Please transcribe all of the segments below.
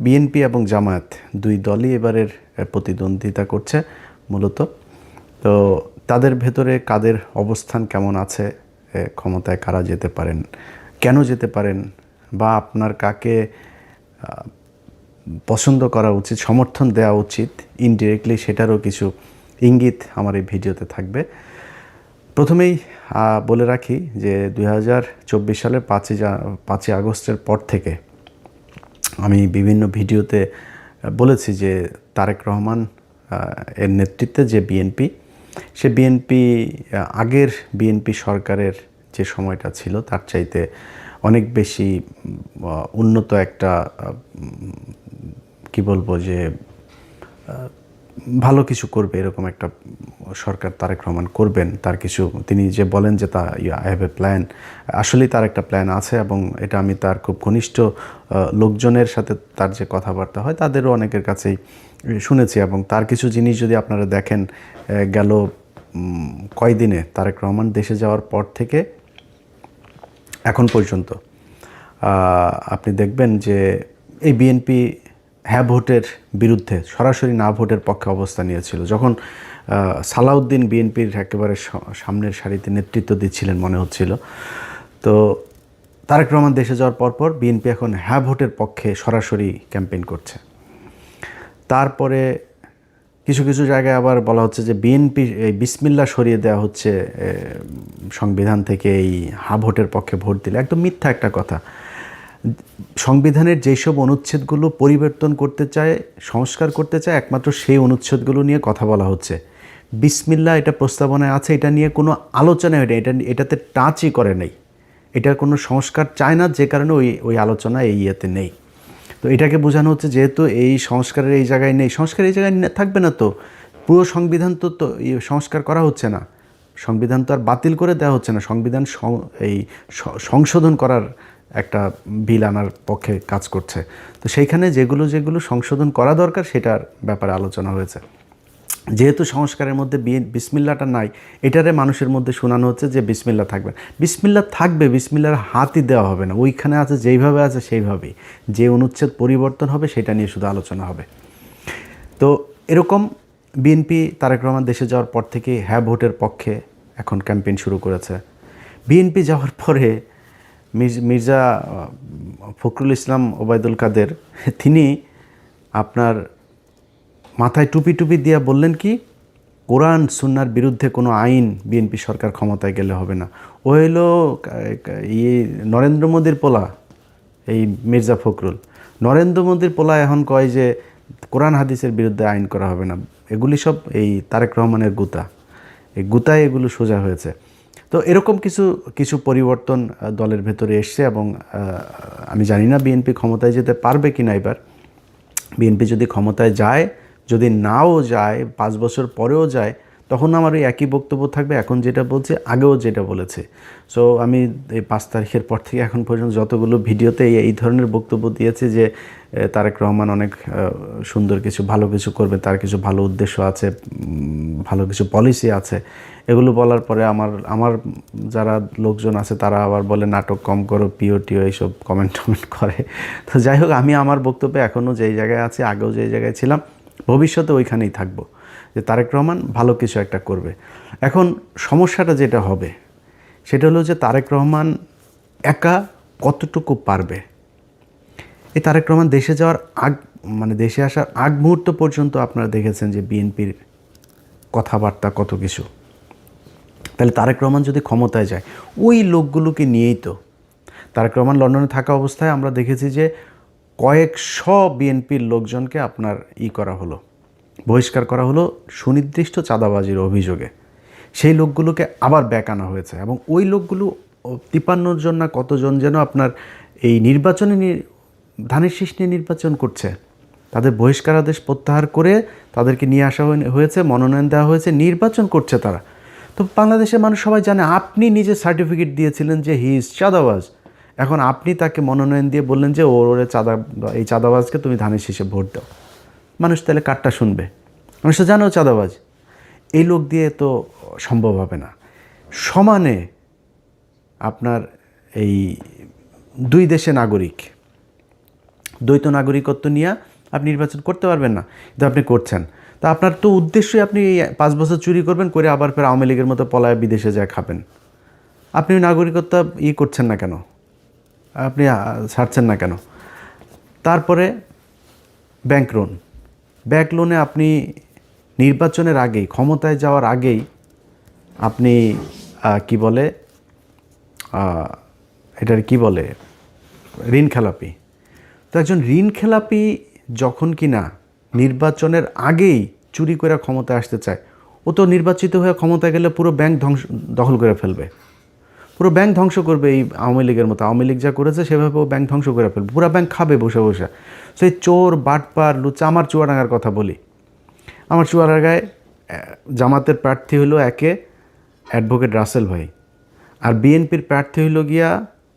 BNP এবং জামায়াত দুই দলই এবারের প্রতিদ্বন্দ্বিতা করছে মূলত। তো তাদের ভেতরে কাদের অবস্থান কেমন আছে, ক্ষমতায় কারা যেতে পারেন, কেন যেতে পারেন, বা আপনার কাকে পছন্দ করা উচিত, সমর্থন দেওয়া উচিত ইনডিরেক্টলি, সেটারও কিছু ইঙ্গিত আমার এই ভিডিওতে থাকবে। প্রথমেই বলে রাখি যে 2024 সালের 5ই আগস্টের পর থেকে আমি বিভিন্ন ভিডিওতে বলেছি যে তারেক রহমান এর নেতৃত্বে যে বিএনপি, সে বিএনপি আগের বিএনপি সরকারের যে সময়টা ছিল তার চাইতে অনেক বেশি উন্নত একটা কি বলবো যে ভালো কিছু করবে, এরকম একটা সরকার তারেক রহমান করবেন। তার কিছু তিনি যে বলেন যে আই হ্যাভ এ প্ল্যান, আসলেই তার একটা প্ল্যান আছে, এবং এটা আমি তার খুব ঘনিষ্ঠ লোকজনের সাথে তার যে কথাবার্তা হয় তাদেরও অনেকের কাছেই শুনেছি। এবং তার কিছু জিনিস যদি আপনারা দেখেন, গেল কয়দিনে তারেক রহমান দেশে যাওয়ার পর থেকে এখন পর্যন্ত আপনি দেখবেন যে এই বিএনপি হ্যাঁ ভোটের বিরুদ্ধে, সরাসরি না ভোটের পক্ষে অবস্থান নিয়েছিল। যখন সালাউদ্দিন বিএনপির একেবারে সামনের সারিতে নেতৃত্ব দিচ্ছিলেন মনে হচ্ছিল, তো তারেক রহমান দেশে যাওয়ার পরপর বিএনপি এখন হ্যাঁ ভোটের পক্ষে সরাসরি ক্যাম্পেইন করছে। তারপরে কিছু কিছু জায়গায় আবার বলা হচ্ছে যে বিএনপি এই বিসমিল্লাহ সরিয়ে দেওয়া হচ্ছে সংবিধান থেকে, এই হ্যাঁ ভোটের পক্ষে ভোট দিলে। একদম মিথ্যা একটা কথা। সংবিধানের যেসব অনুচ্ছেদগুলো পরিবর্তন করতে চায়, সংস্কার করতে চায়, একমাত্র সেই অনুচ্ছেদগুলো নিয়ে কথা বলা হচ্ছে। বিসমিল্লাহ এটা প্রস্তাবনায় আছে, এটা নিয়ে কোনো আলোচনা হয় না, এটাতে টাচই করে নেই। এটার কোনো সংস্কার চায় না, যে কারণে ওই আলোচনা এই ইয়েতে নেই। তো এটাকে বোঝানো হচ্ছে যেহেতু এই সংস্কারের এই জায়গায় নেই, সংস্কার এই জায়গায় থাকবে না, তো পুরো সংবিধান তো সংস্কার করা হচ্ছে না, সংবিধান তো আর বাতিল করে দেওয়া হচ্ছে না, সংবিধান এই সংশোধন করার একটা বিল আনার পক্ষে কাজ করছে। তো সেইখানে যেগুলো যেগুলো সংশোধন করা দরকার সেটার ব্যাপারে আলোচনা হয়েছে। যেহেতু সংস্কারের মধ্যে বিসমিল্লাহটা নাই, এটারে মানুষের মধ্যে শোনানো হচ্ছে যে বিসমিল্লাহ থাকবে। বিসমিল্লাহ থাকবে, বিসমিল্লাহর হাতই দেওয়া হবে না, ওইখানে আছে যেইভাবে আছে সেইভাবেই। যে অনুচ্ছেদ পরিবর্তন হবে সেটা নিয়ে শুধু আলোচনা হবে। তো এরকম বিএনপি তারেক রহমান দেশে যাওয়ার পর থেকে হ্যাঁ ভোটের পক্ষে এখন ক্যাম্পেইন শুরু করেছে। বিএনপি যাওয়ার পরে মির্জা ফখরুল ইসলাম ওবায়দুল কাদের, তিনি আপনার মাথায় টুপি টুপি দিয়া বললেন কি, কোরআন সুন্নাহর বিরুদ্ধে কোনো আইন বিএনপি সরকার ক্ষমতায় গেলে হবে না। ও হইল নরেন্দ্র মোদীর পোলা, এই মির্জা ফখরুল। নরেন্দ্র মোদীর পোলা এখন কয় যে কোরআন হাদিসের বিরুদ্ধে আইন করা হবে না। এগুলি সব এই তারেক রহমানের গুতা, এই গুতায় এগুলো সোজা হয়েছে। তো এরকম কিছু কিছু পরিবর্তন দলের ভেতরে এসছে, এবং আমি জানি না বিএনপি ক্ষমতায় যেতে পারবে কি না। এবার বিএনপি যদি ক্ষমতায় যায়, যদি নাও যায়, 5 বছর পরেও যায়, তখন আমার ওই একই বক্তব্য থাকবে, এখন যেটা বলছে আগেও যেটা বলেছে। সো আমি এই 5 তারিখের পর থেকে এখন পর্যন্ত যতগুলো ভিডিওতে এই ধরনের বক্তব্য দিয়েছি যে তারেক রহমান অনেক সুন্দর কিছু ভালো কিছু করবে, তার কিছু ভালো উদ্দেশ্য আছে, ভালো কিছু পলিসি আছে, এগুলো বলার পরে আমার যারা লোকজন আছে তারা আবার বলে নাটক কম করো, পিও এইসব কমেন্ট করে। তো যাই হোক, আমি আমার বক্তব্যে এখনও যেই জায়গায় আছি, আগেও যেই জায়গায় ছিলাম, ভবিষ্যতে ওইখানেই থাকবো, যে তারেক রহমান ভালো কিছু একটা করবে। এখন সমস্যাটা যেটা হবে সেটা হলো যে তারেক রহমান একা কতটুকু পারবে। এই তারেক রহমান দেশে যাওয়ার দেশে আসার আগ মুহূর্ত পর্যন্ত আপনারা দেখেছেন যে বিএনপির কথাবার্তা কত কিছু। তাহলে তারেক রহমান যদি ক্ষমতায় যায়, ওই লোকগুলোকে নিয়েই তো তারেক রহমান লন্ডনে থাকা অবস্থায় আমরা দেখেছি যে কয়েকশো বিএনপির লোকজনকে আপনার করা হলো, বহিষ্কার করা হলো সুনির্দিষ্ট চাঁদাবাজির অভিযোগে। সেই লোকগুলোকে আবার ব্যাক আনা হয়েছে, এবং ওই লোকগুলো 53 জন না কতজন যেন আপনার এই নির্বাচনে ধানের শীষ নিয়ে নির্বাচন করছে। তাদের বহিষ্কারাদেশ প্রত্যাহার করে তাদেরকে নিয়ে আসা হয়েছে, মনোনয়ন দেওয়া হয়েছে, নির্বাচন করছে তারা। তো বাংলাদেশের মানুষ সবাই জানে, আপনি নিজে সার্টিফিকেট দিয়েছিলেন যে হি ইজ চাঁদাবাজ। এখন আপনি তাকে মনোনয়ন দিয়ে বললেন যে এই চাঁদাবাজকে তুমি ধানের শীষে ভোট দাও। মানুষ তাহলে কারটা শুনবে? মানুষ তো জানো চাঁদাবাজ। এই লোক দিয়ে তো সম্ভব হবে না। সমানে আপনার এই দুই দেশে নাগরিক, দ্বৈত নাগরিকত্ব নিয়ে আপনি নির্বাচন করতে পারবেন না, কিন্তু আপনি করছেন। তা আপনার তো উদ্দেশ্যই আপনি 5 বছর চুরি করবেন, করে আবার ফের আওয়ামী লীগের মতো পলায় বিদেশে যায় খাবেন। আপনি নাগরিকত্ব করছেন না কেন, আপনি ছাড়ছেন না কেন? তারপরে ব্যাংক লোন, ব্যাংক লোনে আপনি নির্বাচনের আগেই, ক্ষমতায় যাওয়ার আগেই আপনি কি বলে এটার কি বলে, ঋণ খেলাপি। তো একজন ঋণ খেলাপি যখন কিনা নির্বাচনের আগেই চুরি করে ক্ষমতায় আসতে চায়, ও তো নির্বাচিত হয়ে ক্ষমতায় গেলে পুরো ব্যাংক দখল করে ফেলবে, পুরো ব্যাংক ধ্বংস করবে। এই আওয়ামী লীগের মতো, আওয়ামী লীগ যা করেছে সেভাবে ও ব্যাংক ধ্বংস করে ফেলবে, পুরো ব্যাংক খাবে বসে বসে। সেই চোর বাটপার লুচ্চা। আমার চুয়াডাঙ্গার কথা বলি, আমার চুয়াডাঙ্গায় জামাতের প্রার্থী হলো একে অ্যাডভোকেট রাসেল ভাই, আর বিএনপির প্রার্থী হইল গিয়া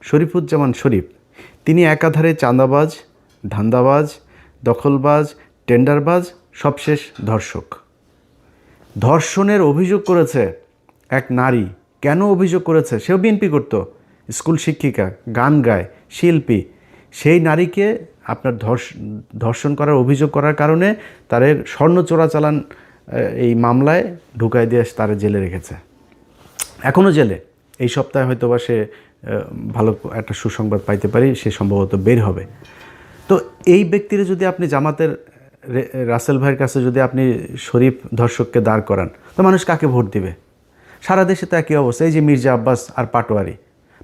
শরীফুজ্জামান শরীফ। তিনি একাধারে চাঁদাবাজ, ধান্দাবাজ, দখলবাজ, টেন্ডারবাজ, সবশেষ ধর্ষক। ধর্ষণের অভিযোগ করেছে এক নারী। কেন অভিযোগ করেছে? সেও বিএনপি করত, স্কুল শিক্ষিকা, গান গায়, শিল্পী। সেই নারীকে আপনার ধর্ষণ করার অভিযোগ করার কারণে তাদের স্বর্ণ চোরাচালান এই মামলায় ঢুকাই দিয়ে তারা জেলে রেখেছে, এখনও জেলে। এই সপ্তাহে হয়তো বা সে ভালো একটা সুসংবাদ পাইতে পারি, সে সম্ভবত বের হবে। তো এই ব্যক্তিরা যদি আপনি জামাতের রাসেল ভাইয়ের কাছে যদি আপনি শরীফ ধর্ষককে দাঁড় করান, তো মানুষ কাকে ভোট দিবে? সারা দেশে তো একই অবস্থা। এই যে মির্জা আব্বাস আর পাটোয়ারি,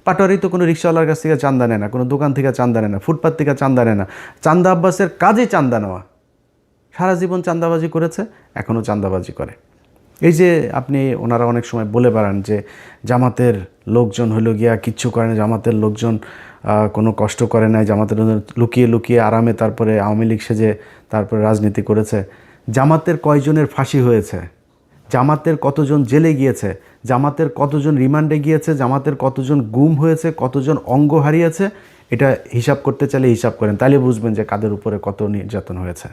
পাটোয়ারি তো কোনো রিক্সাওয়ালার কাছ থেকে চান্দা নেয় না, কোনো দোকান থেকে চান্দা নেয় না, ফুটপাত থেকে চান্দা নেয় না। চান্দা আব্বাসের কাজে চান্দা নেওয়া, সারা জীবন চান্দাবাজি করেছে, এখনও চান্দাবাজি করে। এই যে আপনি ওনারা অনেক সময় বলে বেড়ান যে জামাতের লোকজন হইল গিয়া কিচ্ছু করে না, জামাতের লোকজন কোনো কষ্ট করে নাই, জামাতের লুকিয়ে লুকিয়ে আরামে তারপরে আওয়ামী লীগ সেজে তারপরে রাজনীতি করেছে। জামাতের কয়জনের ফাঁসি হয়েছে, জামাতের কতজন জেলে গিয়েছে, জামাতের কতজন রিমান্ডে গিয়েছে, জামাতের কতজন গুম হয়েছে, কতজন অঙ্গ হারিয়েছে, এটা হিসাব করতে চাইলে হিসাব করেন, তাহলে বুঝবেন যে কাদের উপরে কত নির্যাতন হয়েছে।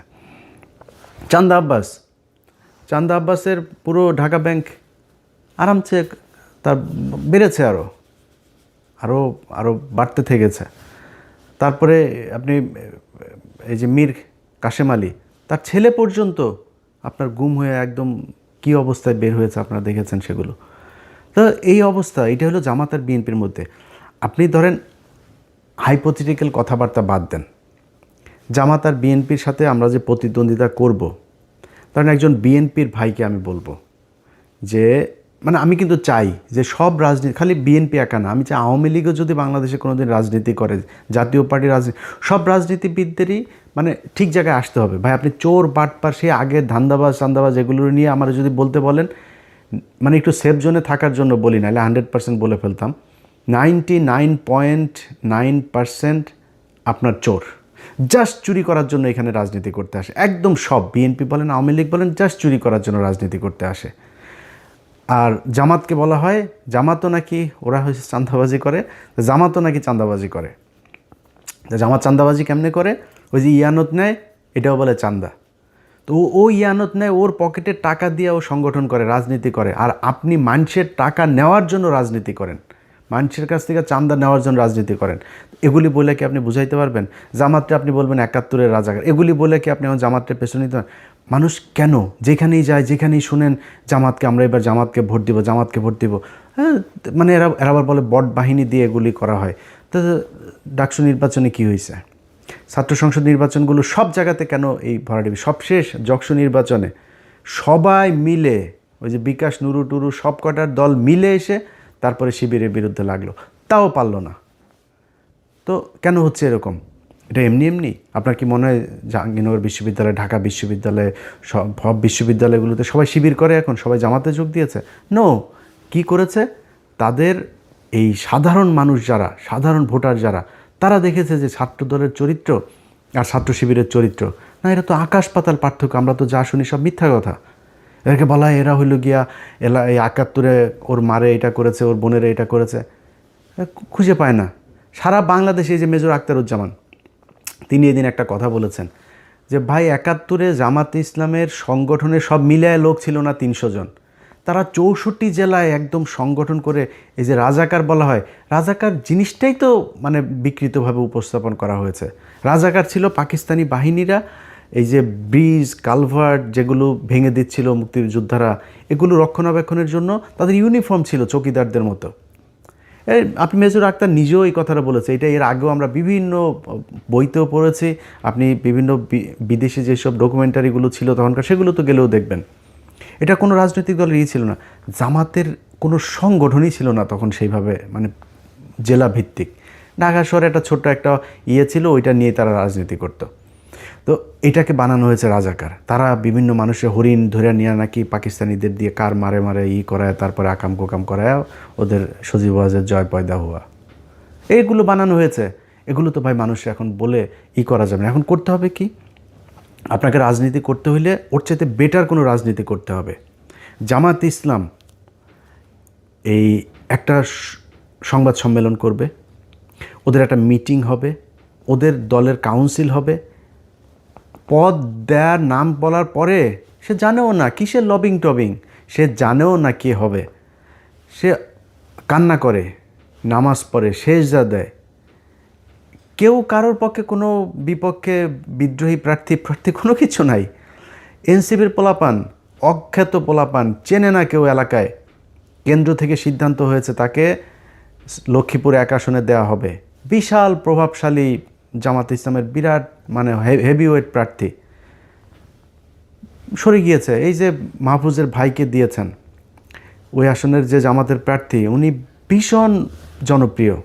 চান্দা আব্বাস, চান্দা আব্বাসের পুরো ঢাকা ব্যাংক আরামসে তার বেড়েছে, আরও আরও আরও বাড়তে থেকেছে। তারপরে আপনি এই যে মীর কাশেম আলী, তার ছেলে পর্যন্ত আপনার গুম হয়ে একদম কী অবস্থায় বের হয়েছে, আপনারা দেখেছেন সেগুলো। তো এই অবস্থা, এটা হলো জামাত আর বিএনপির মধ্যে। আপনি ধরেন হাইপোথেটিক্যাল কথাবার্তা বাদ দেন, জামাত আর বিএনপির সাথে আমরা যে প্রতিদ্বন্দ্বিতা করব, কারণ একজন বিএনপির ভাইকে আমি বলবো যে মানে আমি কিন্তু চাই যে সব রাজনীতি, খালি বিএনপি একা না, আমি চাই আওয়ামী লীগও যদি বাংলাদেশে কোনো দিন রাজনীতি করে, জাতীয় পার্টির রাজনীতি, সব রাজনীতিবিদদেরই মানে ঠিক জায়গায় আসতে হবে। ভাই আপনি চোর বাটপার সে আগে ধান্দাবাজ চান্দাবাজ এগুলো নিয়ে আমার যদি বলতে বলেন, মানে একটু সেফ জোনে থাকার জন্য বলি, নাহলে 100% বলে ফেলতাম। 99.9% আপনার চোর, জাস্ট চুরি করার জন্য এখানে রাজনীতি করতে আসে। একদম সব, বিএনপি বলেন, আওয়ামী লীগ বলেন, জাস্ট চুরি করার জন্য রাজনীতি করতে আসে। আর জামাতকে বলা হয়, জামাতও নাকি ওরা হচ্ছে চাঁদাবাজি করে, জামাতও নাকি চাঁদাবাজি করে। জামাত চাঁদাবাজি কেমনে করে? ওই যে ইয়ানত নেয়, এটাও বলে চাঁদা। তো ও ইয়ানত নেয়, ওর পকেটের টাকা দিয়ে ও সংগঠন করে, রাজনীতি করে। আর আপনি মানুষের টাকা নেওয়ার জন্য রাজনীতি করেন, মানুষের কাছ থেকে চাঁদা নেওয়ার জন্য রাজনীতি করেন। এগুলি বলে কি আপনি বুঝাইতে পারবেন? জামাতটা আপনি বলবেন 71-এর রাজাকার, এগুলি বলে কি আপনি আমার জামাতটা পেছনে নিতে পারেন? মানুষ কেন যেখানেই যায়, যেখানেই শুনেন জামাতকে, আমরা এবার জামাতকে ভোট দিব, জামাতকে ভোট দিব, হ্যাঁ, মানে এরা আবার বলে বট বাহিনী দিয়ে এগুলি করা হয়। তো ডাকসু নির্বাচনে কি হয়েছে? ছাত্র সংসদ নির্বাচনগুলো সব জায়গাতে কেন এই ভরাডুবি? সবশেষ ডাকসু নির্বাচনে সবাই মিলে, ওই যে বিকাশ নুরু টুরু সব কটার দল মিলে এসে তারপরে শিবিরের বিরুদ্ধে লাগলো, তাও পারল না। তো কেন হচ্ছে এরকম? এটা এমনি এমনি? আপনার কি মনে হয় জাহাঙ্গীরনগর বিশ্ববিদ্যালয়, ঢাকা বিশ্ববিদ্যালয়, সব বিশ্ববিদ্যালয়গুলোতে সবাই শিবির করে, এখন সবাই জামাতে যোগ দিয়েছে? নো, কি করেছে? তাদের এই সাধারণ মানুষ যারা, সাধারণ ভোটার যারা, তারা দেখেছে যে ছাত্র দলের চরিত্র আর ছাত্র শিবিরের চরিত্র, না, এটা তো আকাশ পাতাল পার্থক্য। আমরা তো যা শুনি সব মিথ্যা কথা। এদেরকে বলা হয় এরা হইল গিয়া এই 71-এ ওর মারে এটা করেছে, ওর বোনেরা এটা করেছে, খুঁজে পায় না। সারা বাংলাদেশে যে মেজর আখতারুজ্জামান, তিনি এদিন একটা কথা বলেছেন যে ভাই 71-এ জামাত ইসলামের সংগঠনের সব মিলায় লোক ছিল না 300 জন, তারা 64 জেলায় একদম সংগঠন করে এই যে রাজাকার বলা হয়, রাজাকার জিনিসটাই তো মানে বিকৃতভাবে উপস্থাপন করা হয়েছে। রাজাকার ছিল পাকিস্তানি বাহিনীরা, এই যে ব্রিজ কালভার্ট যেগুলো ভেঙে দিচ্ছিল মুক্তিযোদ্ধারা, এগুলো রক্ষণাবেক্ষণের জন্য তাদের ইউনিফর্ম ছিল চৌকিদারদের মতো। আপনি মেজর আক্তার নিজেও এই কথাটা বলেছে, এটা এর আগেও আমরা বিভিন্ন বইতেও পড়েছি, আপনি বিভিন্ন বিদেশি যেসব ডকুমেন্টারিগুলো ছিল তখনকার সেগুলো তো গেলেও দেখবেন। এটা কোনো রাজনৈতিক দলের ছিল না, জামাতের কোনো সংগঠনই ছিল না তখন সেইভাবে, মানে জেলা ভিত্তিক। ঢাকা শহরে একটা ছোট্ট একটা ছিল, ওইটা নিয়ে তারা রাজনীতি করতো। তো এটাকে বানানো হয়েছে রাজাকার। তারা বিভিন্ন মানুষের হরিণ ধরে নিয়ে নাকি পাকিস্তানিদের দিয়ে কার মারে মারে করায়, তারপরে আকাম কোকাম করায় ওদের সজীব ওয়াজের জয় পয়দা হওয়া, এইগুলো বানানো হয়েছে। এগুলো তো ভাই মানুষ এখন বলে করা যাবে না। এখন করতে হবে কি, আপনাকে রাজনীতি করতে হইলে ওর চাইতে বেটার কোনো রাজনীতি করতে হবে। জামাত ইসলাম এই একটা সংবাদ সম্মেলন করবে, ওদের একটা মিটিং হবে, ওদের দলের কাউন্সিল হবে, পদ দেয়ার নাম বলার পরে সে জানেও না কিসের লবিং টবিং, সে জানেও না কে হবে, সে কান্না করে, নামাজ পড়ে, সেজদা দেয়। কেউ কারোর পক্ষে কোনো বিপক্ষে বিদ্রোহী প্রার্থী কোনো কিছু নাই। এনসিপির পোলাপান, অখ্যাত পোলাপান, চেনে না কেউ এলাকায়, কেন্দ্র থেকে সিদ্ধান্ত হয়েছে তাকে লক্ষ্মীপুর 1 আসনে দেওয়া হবে। বিশাল প্রভাবশালী জামাত ইসলামের বিরাট মানে হেভিওয়েট প্রার্থী সরে গিয়েছে। এই যে মাহফুজের ভাইকে দিয়েছেন, ওই আসনের যে জামাতের প্রার্থী, উনি ভীষণ জনপ্রিয়,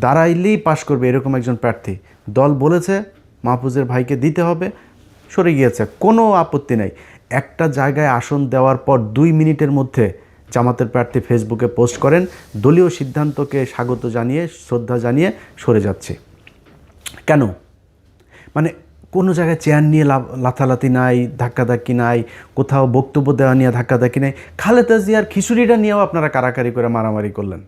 দাঁড়াইলেই পাশ করবে এরকম একজন প্রার্থী। দল বলেছে মাহফুজের ভাইকে দিতে হবে, সরে গিয়েছে, কোনো আপত্তি নেই। একটা জায়গায় আসন দেওয়ার পর 2 মিনিটের মধ্যে জামাতের প্রার্থী ফেসবুকে পোস্ট করেন, দলীয় সিদ্ধান্তকে স্বাগত জানিয়ে, শ্রদ্ধা জানিয়ে সরে যাচ্ছে। কেন? মানে কোনো জায়গায় চেয়ার নিয়ে লাথালাথি নাই, ধাক্কাধাক্কি নাই, কোথাও বক্তব্য দেওয়া নিয়ে ধাক্কাধাক্কি নাই। খালেদা জিয়ার খিচুড়িটা নিয়েও আপনারা কারাকারি করে মারামারি করলেন।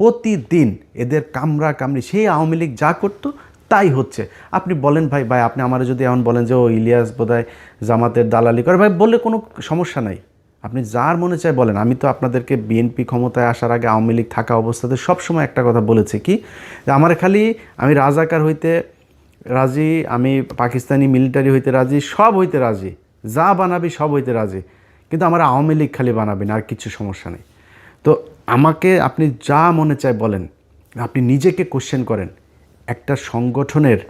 প্রতিদিন এদের কামড়ি, সেই আওয়ামী লীগ যা করতো তাই হচ্ছে। আপনি বলেন ভাই আপনি আমার যদি এমন বলেন যে ও ইলিয়াস বোধহয় জামাতের দালালি করে, ভাই বললে কোনো সমস্যা নাই, আপনি যার মনে চায় বলেন। আমি তো আপনাদেরকে বিএনপি ক্ষমতায় আসার আগে আওয়ামী লীগ থাকা অবস্থাতে সবসময় একটা কথা বলেছি কি, যে আমার খালি আমি রাজাকার হইতে রাজি, আমি পাকিস্তানি মিলিটারি হইতে রাজি, সব হইতে রাজি, যা বানাবি সব হইতে রাজি, কিন্তু আমার আওয়ামী লীগ খালি বানাবেন, আর কিছু সমস্যা নেই। তো আমাকে আপনি যা মনে চায় বলেন, আপনি নিজেকে কোশ্চেন করেন। একটা সংগঠনের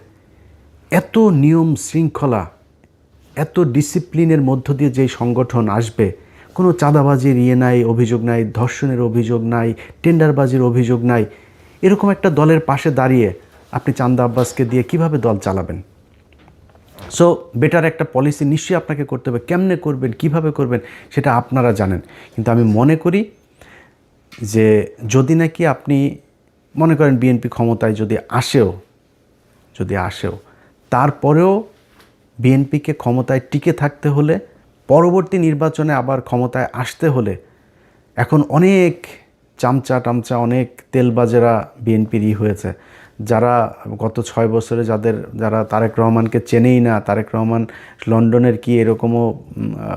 এত নিয়ম শৃঙ্খলা, এত ডিসিপ্লিনের মধ্য দিয়ে যেই সংগঠন আসবে, কোনো চাঁদাবাজির নাই, অভিযোগ নাই, ধর্ষণের অভিযোগ নাই, টেন্ডারবাজির অভিযোগ নাই, এরকম একটা দলের পাশে দাঁড়িয়ে আপনি চান্দা আব্বাসকে দিয়ে কিভাবে দল চালাবেন? সো বেটার একটা পলিসি নিশ্চয়ই আপনাকে করতে হবে। কেমনে করবেন, কিভাবে করবেন সেটা আপনারা জানেন। কিন্তু আমি মনে করি যে যদি নাকি আপনি মনে করেন বিএনপি ক্ষমতায় যদি আসেও তারপরেও বিএনপিকে ক্ষমতায় টিকে থাকতে হলে, পরবর্তী নির্বাচনে আবার ক্ষমতায় আসতে হলে, এখন অনেক চামচা অনেক তেলবাজেরা বিএনপির হয়েছে, যারা গত 6 বছরে যারা তারেক রহমানকে চেনেই না, তারেক রহমান লন্ডনের কি এরকমও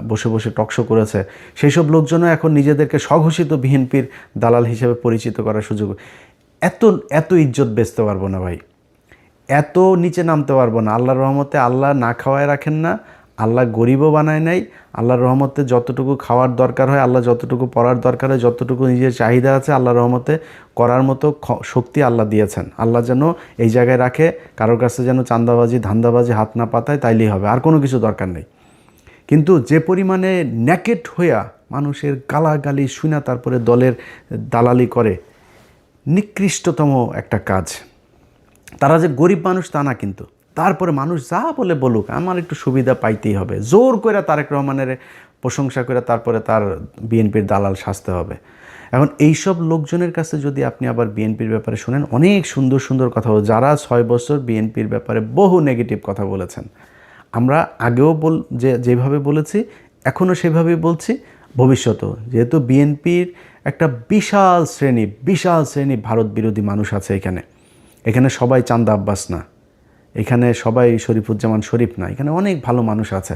বসে বসে টকশো করেছে, সেই সব লোকজনও এখন নিজেদেরকে স্বঘোষিত বিএনপির দালাল হিসেবে পরিচিত করার সুযোগ। এত ইজ্জত বেচতে পারবো না ভাই, এত নিচে নামতে পারবো না। আল্লাহর রহমতে আল্লাহ না খাওয়ায় রাখেন না, আল্লাহ গরিবও বানায় নাই। আল্লাহর রহমতে যতটুকু খাওয়ার দরকার হয়, আল্লাহ যতটুকু পড়ার দরকার হয়, যতটুকু নিজের চাহিদা আছে, আল্লাহর রহমতে করার মতো শক্তি আল্লাহ দিয়েছেন। আল্লাহ যেন এই জায়গায় রাখে, কারোর কাছে যেন চাঁদাবাজি ধান্দাবাজি হাত না পাতায়, তাইলেই হবে, আর কোনো কিছু দরকার নেই। কিন্তু যে পরিমাণে নেকেট হইয়া মানুষের গালাগালি শুনা তারপরে দলের দালালি করে, নিকৃষ্টতম একটা কাজ। তারা যে গরিব মানুষ তা না, কিন্তু তারপরে মানুষ যা বলে বলুক, আমার একটু সুবিধা পাইতেই হবে, জোর করে তারেক রহমানের প্রশংসা করে তারপরে তার বিএনপির দালাল সাজতে হবে। এখন এইসব লোকজনের কাছে যদি আপনি আবার বিএনপির ব্যাপারে শুনেন, অনেক সুন্দর সুন্দর কথা, যারা 6 বছর বিএনপির ব্যাপারে বহু নেগেটিভ কথা বলেছেন, আমরা আগেও যেভাবে বলেছি এখনও সেভাবেই বলছি, ভবিষ্যতেও। যেহেতু বিএনপির একটা বিশাল শ্রেণী ভারত বিরোধী মানুষ আছে এখানে সবাই চান্দা আব্বাস না, এখানে সবাই শরীফুজ্জামান শরীফ না, এখানে অনেক ভালো মানুষ আছে।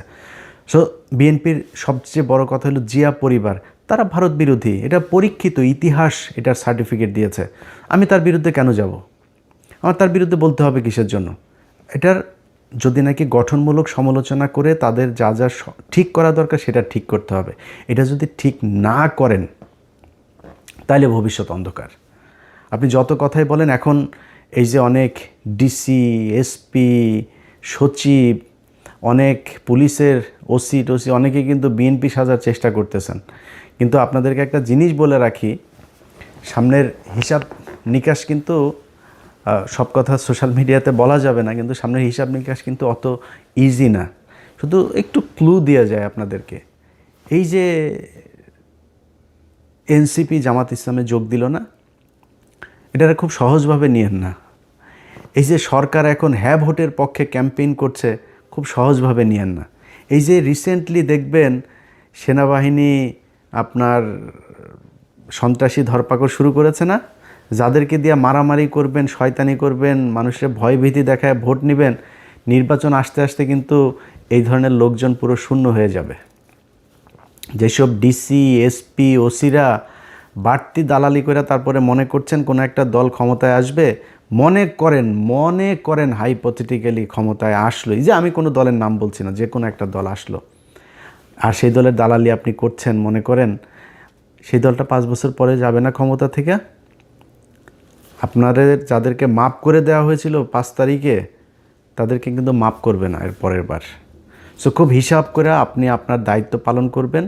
সো বিএনপির সবচেয়ে বড় কথা হলো জিয়া পরিবার, তারা ভারত বিরোধী, এটা পরীক্ষিত ইতিহাস এটার সার্টিফিকেট দিয়েছে। আমি তার বিরুদ্ধে কেন যাব? আমার তার বিরুদ্ধে বলতে হবে কিসের জন্য? এটার যদি নাকি গঠনমূলক সমালোচনা করে তাদের যা যা ঠিক করা দরকার সেটা ঠিক করতে হবে। এটা যদি ঠিক না করেন তাহলে ভবিষ্যৎ অন্ধকার। আপনি যত কথাই বলেন, এখন এই যে অনেক ডিসি, এসপি, সচিব, অনেক পুলিশের ওসি টসি অনেকে কিন্তু বিএনপি সাজার চেষ্টা করতেছেন। কিন্তু আপনাদেরকে একটা জিনিস বলে রাখি, সামনের হিসাব নিকাশ কিন্তু সব কথা সোশ্যাল মিডিয়াতে বলা যাবে না, কিন্তু সামনের হিসাব নিকাশ কিন্তু অত ইজি না। শুধু একটু ক্লু দেওয়া যায় আপনাদেরকে। এই যে এনসিপি জামাত ইসলামে যোগ দিল না, এটা খুব সহজভাবে নিয়েন না। এই যে সরকার এখন হ্যাঁ ভোটের পক্ষে ক্যাম্পেইন করছে, খুব সহজভাবে নিয়েন না। এই যে রিসেন্টলি দেখবেন সেনাবাহিনী আপনার সন্ত্রাসী ধরপাকড় শুরু করেছে না, যাদেরকে দিয়ে মারামারি করবেন, শয়তানি করবেন, মানুষের ভয়ভীতি দেখায় ভোট নেবেন, নির্বাচন আসতে আসতে কিন্তু এই ধরনের লোকজন পুরো শূন্য হয়ে যাবে। যেসব ডিসি, এসপি, ওসিরা বাড়তি দালালি করে তারপরে মনে করছেন কোনো একটা দল ক্ষমতায় আসবে, মনে করেন হাইপোথেটিক্যালি ক্ষমতায় আসলো, এই যে আমি কোনো দলের নাম বলছি না, যে কোনো একটা দল আসলো, আর সেই দলের দালালি আপনি করছেন, মনে করেন সেই দলটা 5 বছর পরে যাবে না ক্ষমতা থেকে? আপনাদের যাদেরকে মাপ করে দেওয়া হয়েছিল 5 তারিখে, তাদেরকে কিন্তু মাপ করবে না এর পরের বার। সো খুব হিসাব করে আপনি আপনার দায়িত্ব পালন করবেন,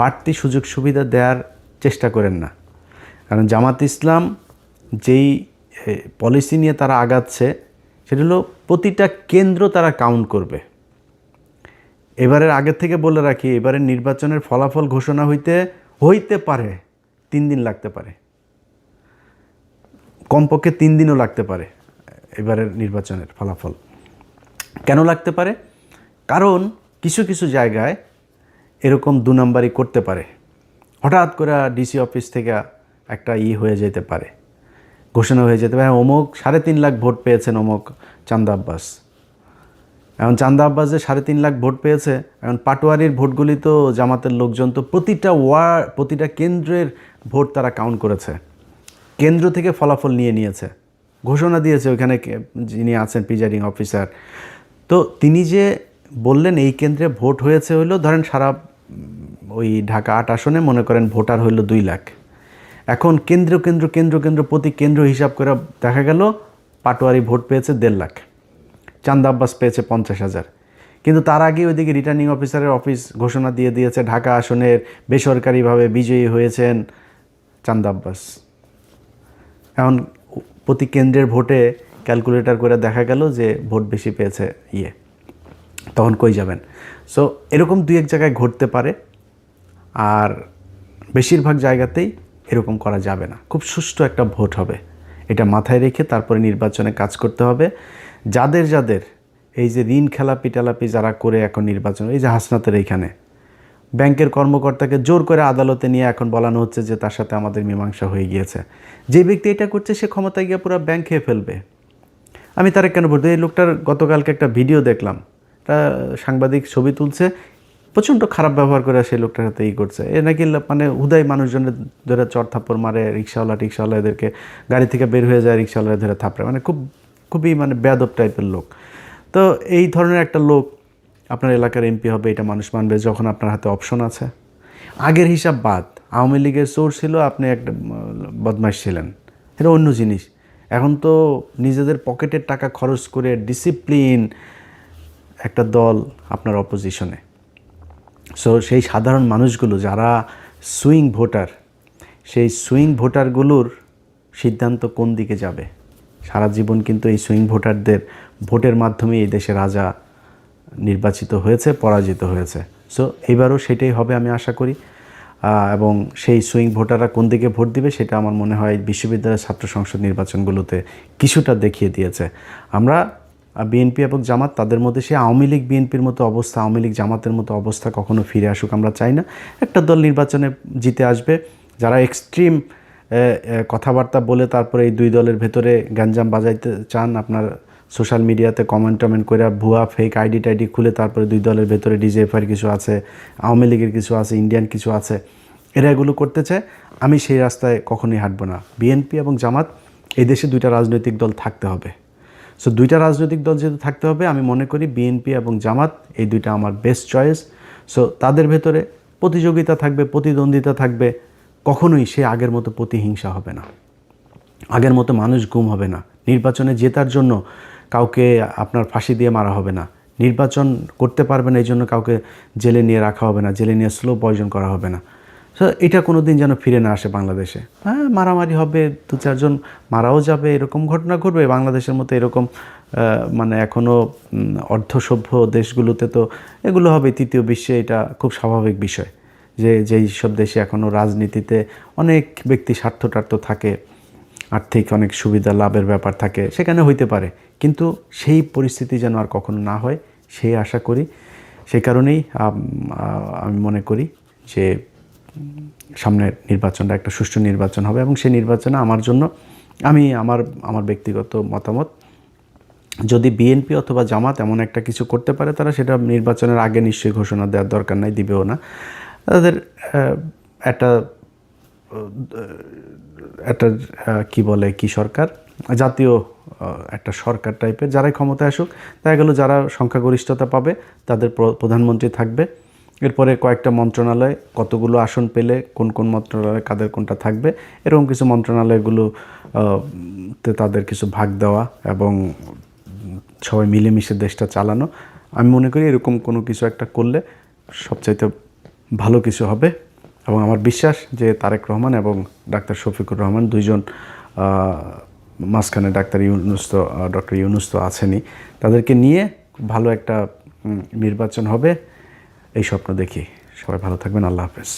বাড়তি সুযোগ সুবিধা দেওয়ার চেষ্টা করেন না। কারণ জামাত ইসলাম যেই পলিসি নিয়ে তারা আগাচ্ছে, সেটা হলো প্রতিটা কেন্দ্র তারা কাউন্ট করবে। এবারের আগের থেকে বলে রাখি, এবারের নির্বাচনের ফলাফল ঘোষণা হইতে পারে 3 দিন লাগতে পারে, কমপক্ষে 3 দিনও লাগতে পারে এবারের নির্বাচনের ফলাফল। কেন লাগতে পারে? কারণ কিছু কিছু জায়গায় এরকম 2 নাম্বারই করতে পারে। হঠাৎ করে ডিসি অফিস থেকে একটা হয়ে যেতে পারে, ঘোষণা হয়ে যেতে পারে, অমুক 3.5 লাখ ভোট পেয়েছেন অমুক চান্দা আব্বাস। এখন চান্দা আব্বাস যে 3.5 লাখ ভোট পেয়েছে, এখন পাটোয়ারির ভোটগুলি তো জামাতের লোকজন তো প্রতিটা কেন্দ্রের ভোট তারা কাউন্ট করেছে, কেন্দ্র থেকে ফলাফল নিয়েছে, ঘোষণা দিয়েছে ওইখানে যিনি আছেন প্রিজাইডিং অফিসার। তো তিনি যে বললেন এই কেন্দ্রে ভোট হয়েছে হইলো, ধরেন সারা ওই ঢাকা 8 আসনে মনে করেন ভোটার হইল 2 লাখ। এখন কেন্দ্র প্রতি কেন্দ্র হিসাব করে দেখা গেল পাটোয়ারি ভোট পেয়েছে 1.5 লাখ, চান্দা আব্বাস পেয়েছে 50,000। কিন্তু তার আগে ওইদিকে রিটার্নিং অফিসারের অফিস ঘোষণা দিয়ে দিয়েছে ঢাকা আসনের বেসরকারিভাবে বিজয়ী হয়েছেন চান্দা আব্বাস। এখন প্রতি কেন্দ্রের ভোটে ক্যালকুলেটর করে দেখা গেল যে ভোট বেশি পেয়েছে তখন কই যাবেন? সো এরকম 2-1 জায়গায় ঘটতে পারে, আর বেশিরভাগ জায়গাতেই এরকম করা যাবে না। খুব সুষ্ঠু একটা ভোট হবে, এটা মাথায় রেখে তারপরে নির্বাচনে কাজ করতে হবে। যাদের এই যে ঋণ খেলাপি টেলাপি যারা করে এখন নির্বাচন, এই যে হাসনাতের এইখানে ব্যাংকের কর্মকর্তাকে জোর করে আদালতে নিয়ে এখন বলানো হচ্ছে যে তার সাথে আমাদের মীমাংসা হয়ে গিয়েছে। যে ব্যক্তি এটা করছে সে ক্ষমতায় গিয়ে পুরো ব্যাংক খেয়ে ফেলবে। আমি তার কেন বলতে, এই লোকটার গতকালকে একটা ভিডিও দেখলাম, একটা সাংবাদিক ছবি তুলছে, প্রচণ্ড খারাপ ব্যবহার করে সেই লোকটার সাথে করছে। এ নাকি মানে হুদাই মানুষজনের ধরে চর থাপ্পড় মারে, রিক্সাওয়ালা এদেরকে গাড়ি থেকে বের হয়ে যায়, রিক্সাওয়ালা ধরে থাপড়ে, মানে খুবই মানে বেয়াদব টাইপের লোক। তো এই ধরনের একটা লোক আপনার এলাকার এমপি হবে, এটা মানুষ মানবে যখন আপনার হাতে অপশন আছে। আগের হিসাব বাদ, আওয়ামী লীগের চোর ছিল, আপনি একটা বদমাইশ ছিলেন, এটা অন্য জিনিস। এখন তো নিজেদের পকেটের টাকা খরচ করে ডিসিপ্লিন একটা দল আপনার অপোজিশনে। সো সেই সাধারণ মানুষগুলো যারা সুইং ভোটার, সেই সুইং ভোটারগুলোর সিদ্ধান্ত কোন দিকে যাবে, সারা জীবন কিন্তু এই সুইং ভোটারদের ভোটের মাধ্যমে এই দেশে রাজা নির্বাচিত হয়েছে, পরাজিত হয়েছে। সো এইবারও সেটাই হবে আমি আশা করি। এবং সেই সুইং ভোটাররা কোন দিকে ভোট দিবে সেটা আমার মনে হয় বিশ্ববিদ্যালয়ের ছাত্র সংসদ নির্বাচনগুলোতে কিছুটা দেখিয়ে দিয়েছে। আমরা বিএনপি এবং জামাত, তাদের মধ্যে সে আওয়ামী লীগ বিএনপির মতো অবস্থা, আওয়ামী লীগ জামাতের মতো অবস্থা কখনো ফিরে আসুক আমরা চাই না। একটা দল নির্বাচনে জিতে আসবে, যারা এক্সট্রিম কথাবার্তা বলে তারপরে এই 2 দলের ভেতরে গ্যাঞ্জাম বাজাইতে চান, আপনার সোশ্যাল মিডিয়াতে কমেন্ট করে ভুয়া ফেক আইডি টাইডি খুলে তারপরে দুই দলের ভেতরে ডিজিএফআইয়ের কিছু আছে, আওয়ামী লীগের কিছু আছে, ইন্ডিয়ান কিছু আছে, এরা এগুলো করতে চায়। আমি সেই রাস্তায় কখনোই হাঁটবো না। বিএনপি এবং জামাত, এই দেশে দুইটা রাজনৈতিক দল থাকতে হবে। সো দুইটা রাজনৈতিক দল যেহেতু থাকতে হবে, আমি মনে করি বিএনপি এবং জামাত এই দুইটা আমার বেস্ট চয়েস। সো তাদের ভেতরে প্রতিযোগিতা থাকবে, প্রতিদ্বন্দ্বিতা থাকবে, কখনোই সে আগের মতো প্রতিহিংসা হবে না, আগের মতো মানুষ গুম হবে না। নির্বাচনে জেতার জন্য কাউকে আপনার ফাঁসি দিয়ে মারা হবে না, নির্বাচন করতে পারবে না এই জন্য কাউকে জেলে নিয়ে রাখা হবে না, জেলে নিয়ে স্লো পয়জন করা হবে না। সো এটা কোনো দিন যেন ফিরে না আসে বাংলাদেশে। হ্যাঁ, মারামারি হবে, 2-4 জন মারাও যাবে, এরকম ঘটনা ঘটবে বাংলাদেশের মতো। এরকম মানে এখনও অর্ধসভ্য দেশগুলোতে তো এগুলো হবে, তৃতীয় বিশ্বে এটা খুব স্বাভাবিক বিষয়। যেই সব দেশে এখনও রাজনীতিতে অনেক ব্যক্তি স্বার্থটার্থ থাকে, আর্থিক অনেক সুবিধা লাভের ব্যাপার থাকে, সেখানে হইতে পারে, কিন্তু সেই পরিস্থিতি যেন আর কখনো না হয় সেই আশা করি। সেই কারণেই আমি মনে করি যে সামনের নির্বাচনটা একটা সুষ্ঠু নির্বাচন হবে, এবং সেই নির্বাচনে আমার জন্য আমি আমার ব্যক্তিগত মতামত, যদি বিএনপি অথবা জামাত এমন একটা কিছু করতে পারে, তারা সেটা নির্বাচনের আগে নিশ্চয়ই ঘোষণা দেওয়ার দরকার নাই, দিবেও না। তাদের একটা কি সরকার, জাতীয় একটা সরকার টাইপের, যারাই ক্ষমতায় আসুক, দেখা গেল যারা সংখ্যাগরিষ্ঠতা পাবে তাদের প্রধানমন্ত্রী থাকবে। এরপরে কয়েকটা মন্ত্রণালয়, কতগুলো আসন পেলে কোন কোন মন্ত্রণালয় কাদের কোনটা থাকবে, এরকম কিছু মন্ত্রণালয়গুলো তাদের কিছু ভাগ দেওয়া এবং সবাই মিলেমিশে দেশটা চালানো। আমি মনে করি এরকম কোনো কিছু একটা করলে সবচাইতে ভালো কিছু হবে। এবং আমার বিশ্বাস যে তারেক রহমান এবং ডাক্তার শফিকুর রহমান দুইজন, মাঝখানে ডক্টর ইউনূস তো আছেনই, তাদেরকে নিয়ে ভালো একটা নির্বাচন হবে এই স্বপ্ন দেখি। সবাই ভালো থাকবেন। আল্লাহ হাফেজ।